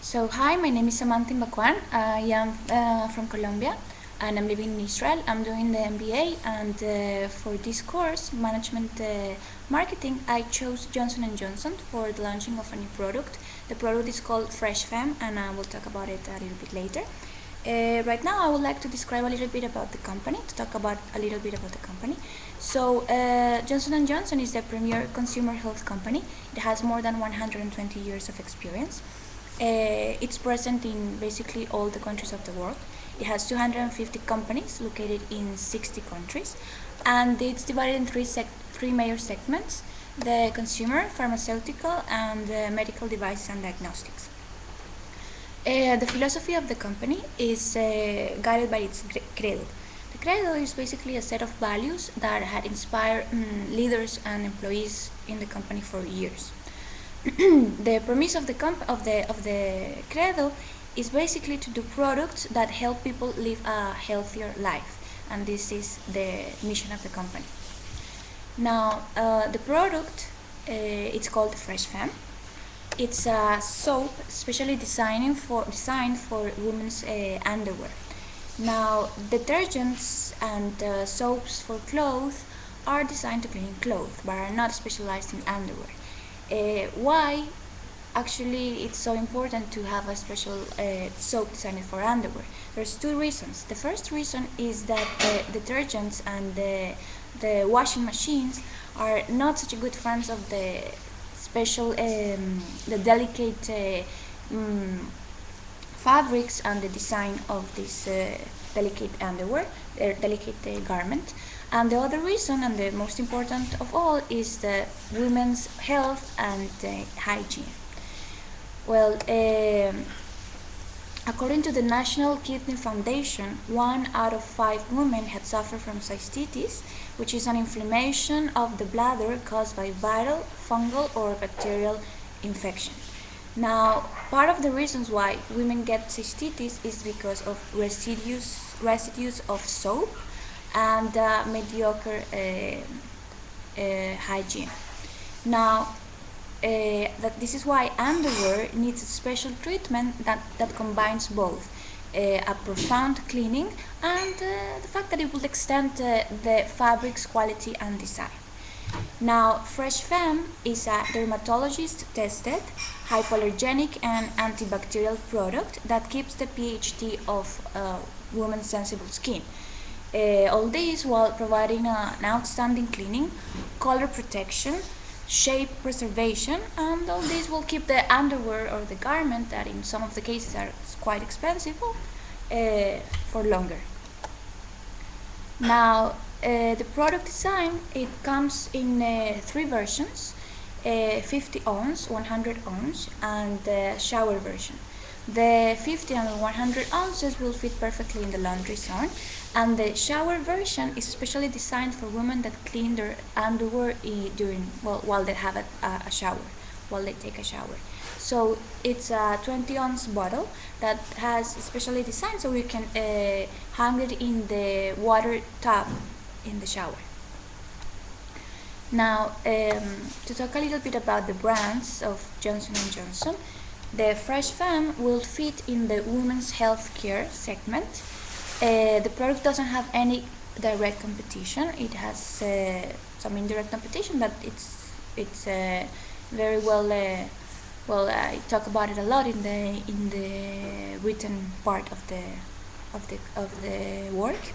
So hi, my name is Samanthaimbacuan. I am from Colombia and I'm living in Israel. I'm doing the MBA, and for this course, Management Marketing, I chose Johnson & Johnson for the launching of a new product. The product is called Fresh Femme, and I will talk about it a little bit later. Right now, I would like to describe a little bit about the company, to talk about a little bit about the company. So Johnson & Johnson is the premier consumer health company. It has more than 120 years of experience. It's present in basically all the countries of the world. It has 250 companies located in 60 countries, and it's divided in three major segments: the consumer, pharmaceutical, and medical devices and diagnostics. The philosophy of the company is guided by its credo. The credo is basically a set of values that had inspired leaders and employees in the company for years. The premise of the credo is basically to do products that help people live a healthier life, and this is the mission of the company. Now, the product it's called Fresh Femme. It's a soap specially designed for women's underwear. Now, detergents and soaps for clothes are designed to clean clothes, but are not specialized in underwear. Why actually it's so important to have a special soap designed for underwear? There's two reasons. The first reason is that the detergents and the washing machines are not such a good fans of the special, the delicate fabrics and the design of this delicate underwear, delicate garment. And the other reason, and the most important of all, is the women's health and hygiene. Well, according to the National Kidney Foundation, 1 out of 5 women had suffered from cystitis, which is an inflammation of the bladder caused by viral, fungal, or bacterial infection. Now, part of the reasons why women get cystitis is because of residues of soap and mediocre hygiene. Now, this is why underwear needs a special treatment that combines both a profound cleaning and the fact that it will extend the fabric's quality and design. Now, Fresh Femme is a dermatologist-tested, hypoallergenic and antibacterial product that keeps the pH of women's sensible skin. All this while providing an outstanding cleaning, color protection, shape preservation, and all this will keep the underwear or the garment, that in some of the cases are quite expensive, for longer. Now, the product design, it comes in 3 versions: 50 ounce, 100 ounce, and the shower version. The 50 and 100 ounces will fit perfectly in the laundry zone, and the shower version is specially designed for women that clean their underwear while they have a shower, while they take a shower. So it's a 20-ounce bottle that has specially designed so you can hang it in the water tub in the shower. Now, to talk a little bit about the brands of Johnson & Johnson, the Fresh Femme will fit in the women's health care segment. The product doesn't have any direct competition. It has some indirect competition, but it's very well. I talk about it a lot in the written part of the work.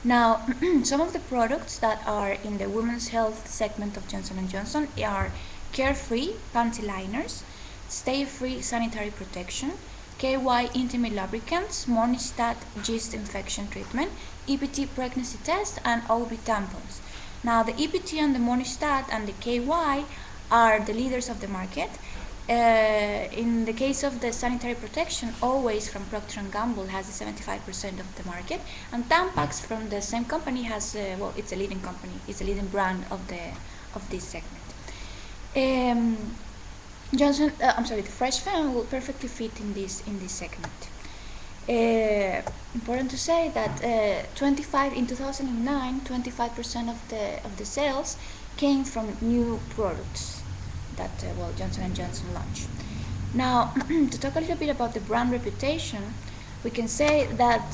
Now, some of the products that are in the women's health segment of Johnson & Johnson are Carefree Panty Liners, Stay Free Sanitary Protection, KY Intimate Lubricants, Monistat Yeast Infection Treatment, EPT Pregnancy Test, and OB Tampons. Now, the EPT and the Monistat and the KY are the leaders of the market. In the case of the sanitary protection, Always from Procter & Gamble has 75% of the market, and Tampax from the same company has, it's a leading company, it's a leading brand of this segment. The Fresh Femme will perfectly fit in this segment. Important to say that in 2009, 25% of the sales came from new products that Johnson & Johnson launched. Now, to talk a little bit about the brand reputation, we can say that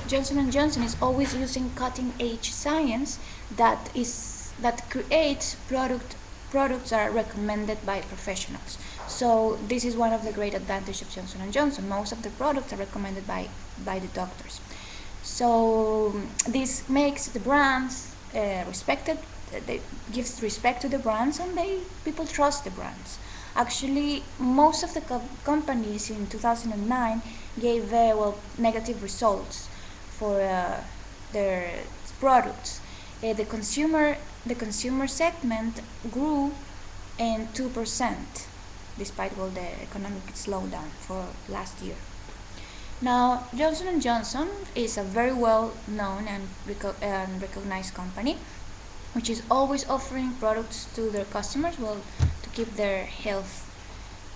Johnson & Johnson is always using cutting-edge science that creates products that are recommended by professionals. So this is one of the great advantages of Johnson & Johnson. Most of the products are recommended by the doctors. So this makes the brands respected. They gives respect to the brands, and people trust the brands. Actually, most of the companies in 2009 gave negative results for their products. The consumer segment grew in 2%, despite the economic slowdown for last year. Now, Johnson & Johnson is a very well known and recognized company, which is always offering products to their customers, to keep their health.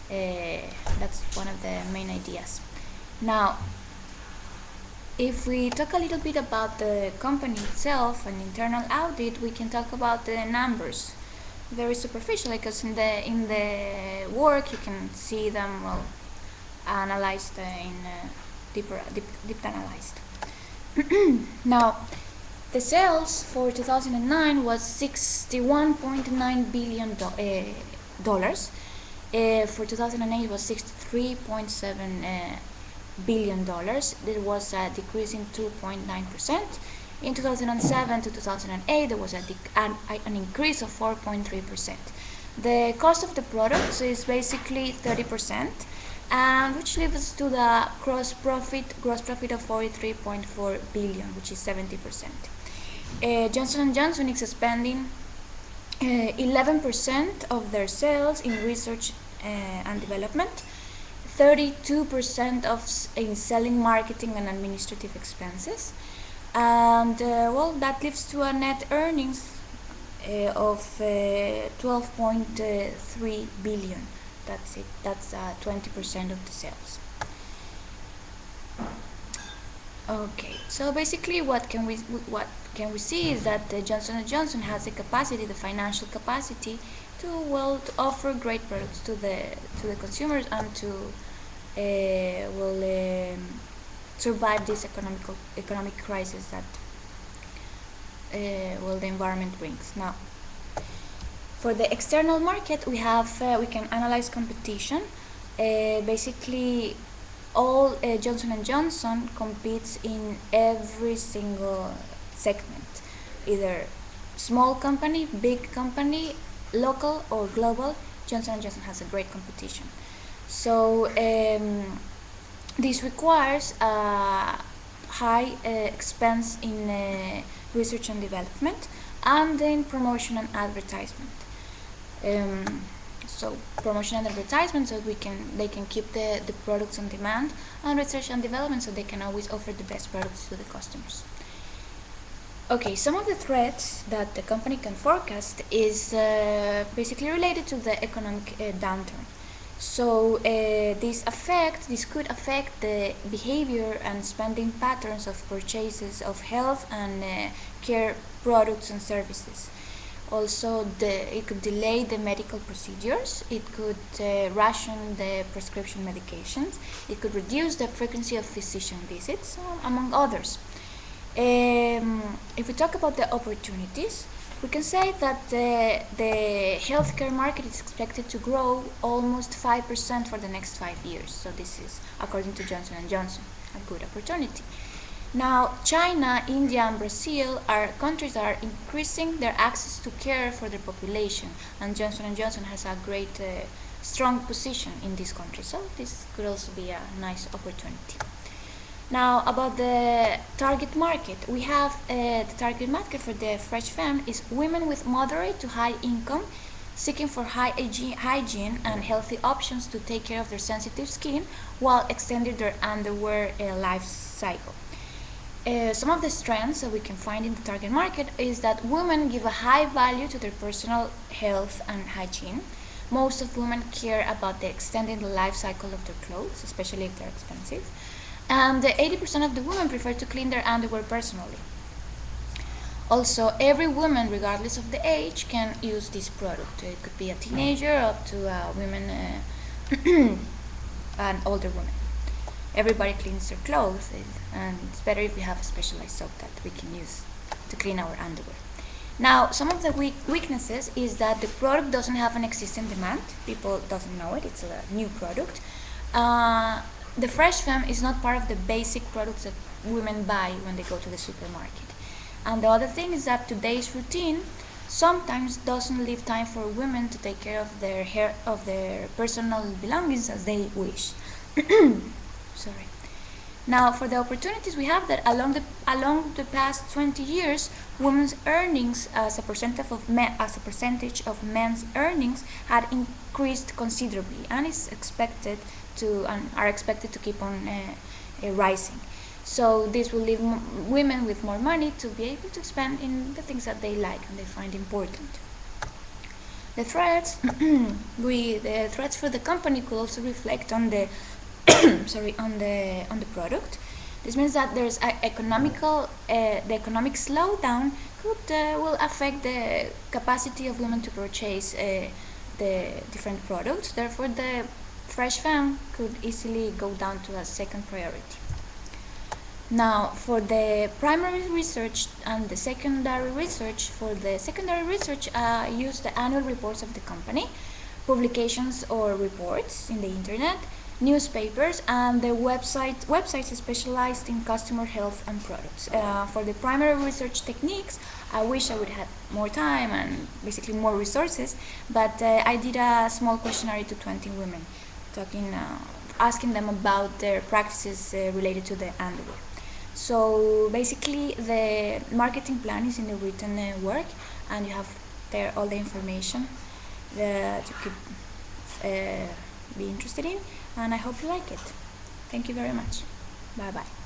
That's one of the main ideas. Now, if we talk a little bit about the company itself, an internal audit, we can talk about the numbers. Very superficial, because in the work you can see them analyzed deep analyzed. Now, the sales for 2009 was $61.9 billion. For 2008 was $63.7 billion. There was a decrease in 2.9%. In 2007 to 2008, there was an increase of 4.3%. The cost of the products is basically 30%, and which leads us to the gross profit of 43.4 billion, which is 70%. Johnson & Johnson is spending 11% of their sales in research and development, 32% in selling, marketing, and administrative expenses, and that leads to a net earnings of 12.3 billion. That's it. That's 20% of the sales. Okay, so basically, what can we see is that Johnson & Johnson has the financial capacity to offer great products to the consumers, and to survive this economic crisis that the environment brings. Now, for the external market, we can analyze competition. Basically, all Johnson & Johnson competes in every single segment, either small company, big company, local or global. Johnson & Johnson has a great competition. So this requires a high expense in research and development, and in promotion and advertisement. So promotion and advertisement, so they can keep the products on demand, and research and development, so they can always offer the best products to the customers. Okay, some of the threats that the company can forecast is basically related to the economic downturn. So this could affect the behavior and spending patterns of purchases of health and care products and services. Also, it could delay the medical procedures, it could ration the prescription medications, it could reduce the frequency of physician visits, among others. If we talk about the opportunities, we can say that the healthcare market is expected to grow almost 5% for the next 5 years. So this is, according to Johnson & Johnson, a good opportunity. Now, China, India, and Brazil are countries that are increasing their access to care for their population, and Johnson & Johnson has a great, strong position in these countries. So this could also be a nice opportunity. Now, about the target market, we have the target market for the Fresh Femme is women with moderate to high income, seeking for high hygiene and healthy options to take care of their sensitive skin while extending their underwear life cycle. Some of the strengths that we can find in the target market is that women give a high value to their personal health and hygiene. Most of women care about extending the life cycle of their clothes, especially if they're expensive. And 80% of the women prefer to clean their underwear personally. Also, every woman, regardless of the age, can use this product. It could be a teenager up to women and older women. Everybody cleans their clothes, and it's better if we have a specialized soap that we can use to clean our underwear. Now, some of the weaknesses is that the product doesn't have an existing demand. People doesn't know it. It's a new product. The Fresh Femme is not part of the basic products that women buy when they go to the supermarket. And the other thing is that today's routine sometimes doesn't leave time for women to take care of their hair, of their personal belongings as they wish. Sorry. Now, for the opportunities we have, that along the past 20 years, women's earnings as a percentage of men's earnings had increased considerably, and are expected to keep on rising. So this will leave women with more money to be able to spend in the things that they like and they find important. The threats, the threats for the company could also reflect on the on the product. This means that there's the economic slowdown will affect the capacity of women to purchase the different products. Therefore, the Fresh Femme could easily go down to a second priority. Now, for the primary research and the secondary research, I use the annual reports of the company, publications or reports in the internet, newspapers, and the websites specialized in customer health and products. For the primary research techniques, I wish I would have more time and basically more resources, but I did a small questionnaire to 20 women, asking them about their practices related to the underwear. So basically, the marketing plan is in the written work, and you have there all the information that you could be interested in, and I hope you like it. Thank you very much. Bye bye.